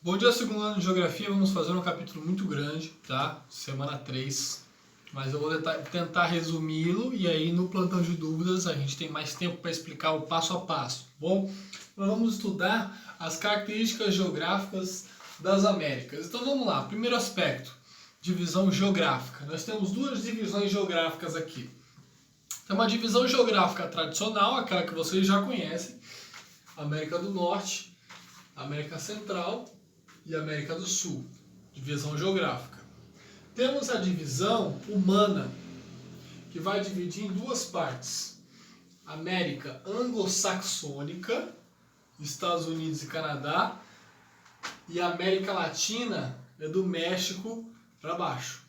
Bom dia, segundo ano de Geografia. Vamos fazer um capítulo muito grande, tá? Semana 3. Mas eu vou tentar resumi-lo e aí no plantão de dúvidas a gente tem mais tempo para explicar o passo a passo. Bom, nós vamos estudar as características geográficas das Américas. Então vamos lá. Primeiro aspecto, divisão geográfica. Nós temos duas divisões geográficas aqui. Tem uma divisão geográfica tradicional, aquela que vocês já conhecem, América do Norte, América Central e América do Sul, divisão geográfica. Temos a divisão humana, que vai dividir em duas partes. América anglo-saxônica, Estados Unidos e Canadá, e América Latina é do México para baixo,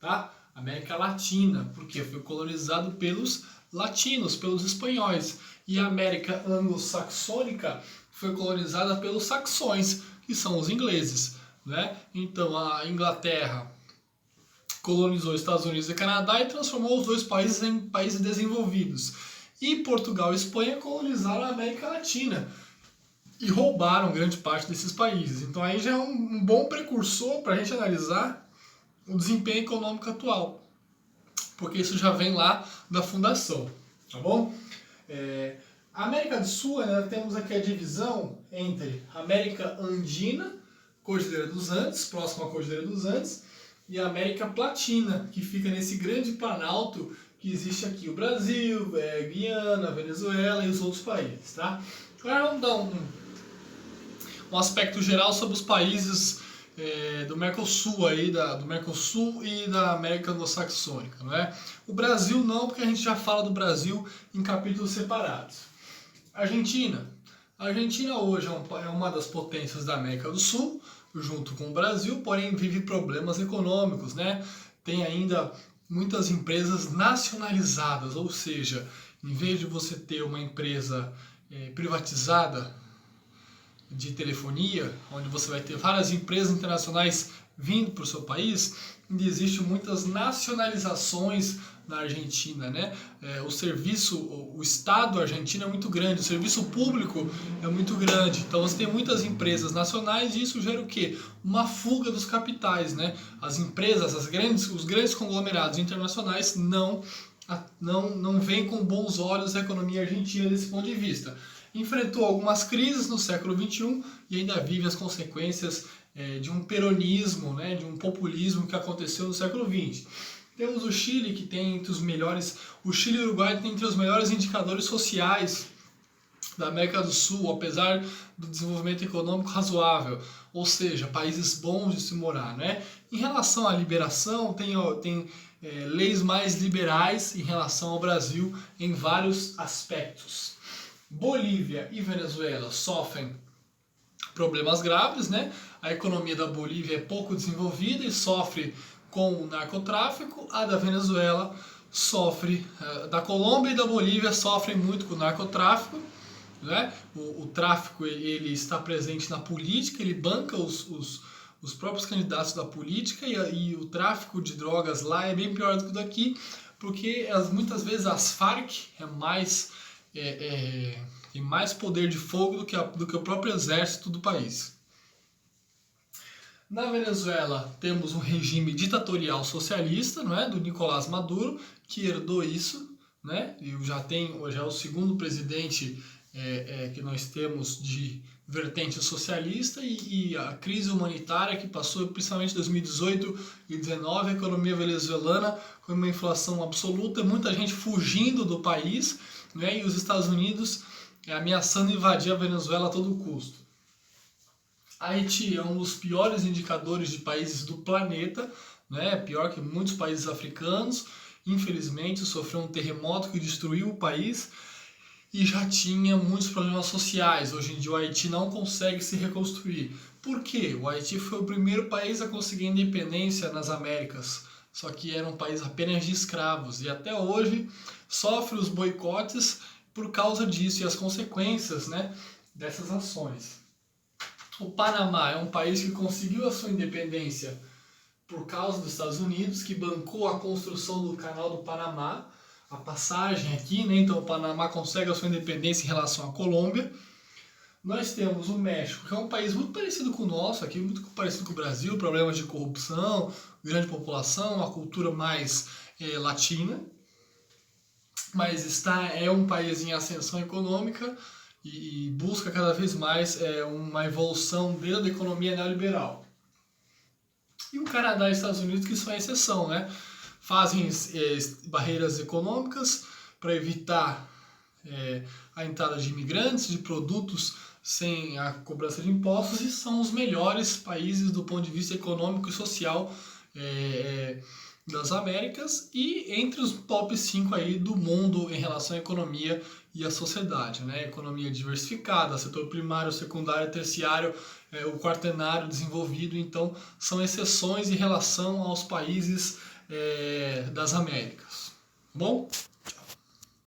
tá? América Latina, porque foi colonizado pelos latinos, pelos espanhóis, e a América anglo-saxônica foi colonizada pelos saxões, que são os ingleses, né? Então a Inglaterra colonizou os Estados Unidos e Canadá e transformou os dois países em países desenvolvidos. E Portugal e Espanha colonizaram a América Latina e roubaram grande parte desses países. Então aí já é um bom precursor para a gente analisar o desempenho econômico atual, porque isso já vem lá da fundação, tá bom? A América do Sul, nós temos aqui a divisão entre América Andina, Cordilheira dos Andes, próxima à Cordilheira dos Andes, e a América Platina, que fica nesse grande planalto que existe aqui, o Brasil, Guiana, Venezuela e os outros países, tá? Agora vamos dar um aspecto geral sobre os países do Mercosul aí, do Mercosul e da América Anglo-Saxônica, não é? O Brasil não, porque a gente já fala do Brasil em capítulos separados. Argentina. A Argentina hoje é uma das potências da América do Sul, junto com o Brasil, porém vive problemas econômicos, né? Tem ainda muitas empresas nacionalizadas, ou seja, em vez de você ter uma empresa privatizada de telefonia, onde você vai ter várias empresas internacionais vindo para o seu país, existem muitas nacionalizações na Argentina, né? O Estado argentino é muito grande, o serviço público é muito grande, então você tem muitas empresas nacionais e isso gera o quê? Uma fuga dos capitais, né? As empresas, os grandes conglomerados internacionais não veem com bons olhos a economia argentina desse ponto de vista. Enfrentou algumas crises no século XXI e ainda vive as consequências de um peronismo, né, de um populismo que aconteceu no século XX. Temos o Chile, que tem entre os melhores, o Chile e o Uruguai têm entre os melhores indicadores sociais da América do Sul, apesar do desenvolvimento econômico razoável, ou seja, países bons de se morar, né? Em relação à liberação, tem leis mais liberais em relação ao Brasil em vários aspectos. Bolívia e Venezuela sofrem problemas graves, né? A economia da Bolívia é pouco desenvolvida e sofre com o narcotráfico. A da Venezuela sofre, da Colômbia e da Bolívia sofrem muito com o narcotráfico, né? O tráfico ele está presente na política, ele banca os próprios candidatos da política e o tráfico de drogas lá é bem pior do que o daqui, porque muitas vezes as Farc tem mais poder de fogo do que o próprio exército do país. Na Venezuela temos um regime ditatorial socialista, não é, do Nicolás Maduro, que herdou isso, né, e já é o segundo presidente que nós temos de vertente socialista, e a crise humanitária que passou principalmente em 2018 e 2019, a economia venezuelana com uma inflação absoluta, muita gente fugindo do país, né, e os Estados Unidos ameaçando invadir a Venezuela a todo custo. Haiti é um dos piores indicadores de países do planeta, né? Pior que muitos países africanos. Infelizmente, sofreu um terremoto que destruiu o país e já tinha muitos problemas sociais. Hoje em dia o Haiti não consegue se reconstruir. Por quê? O Haiti foi o primeiro país a conseguir independência nas Américas, só que era um país apenas de escravos e até hoje sofre os boicotes por causa disso e as consequências, né, dessas ações. O Panamá é um país que conseguiu a sua independência por causa dos Estados Unidos, que bancou a construção do Canal do Panamá, a passagem aqui, né? Então o Panamá consegue a sua independência em relação à Colômbia. nós temos o México, que é um país muito parecido com o nosso aqui, muito parecido com o Brasil, problemas de corrupção, grande população, uma cultura mais latina, mas é um país em ascensão econômica e busca cada vez mais uma evolução dentro da economia neoliberal. E o Canadá e os Estados Unidos, que são a exceção, né? Fazem barreiras econômicas para evitar a entrada de imigrantes, de produtos sem a cobrança de impostos, e são os melhores países do ponto de vista econômico e social das Américas e entre os top 5 aí do mundo em relação à economia e à sociedade, né? Economia diversificada, setor primário, secundário, terciário, o quaternário desenvolvido, então são exceções em relação aos países das Américas. Bom?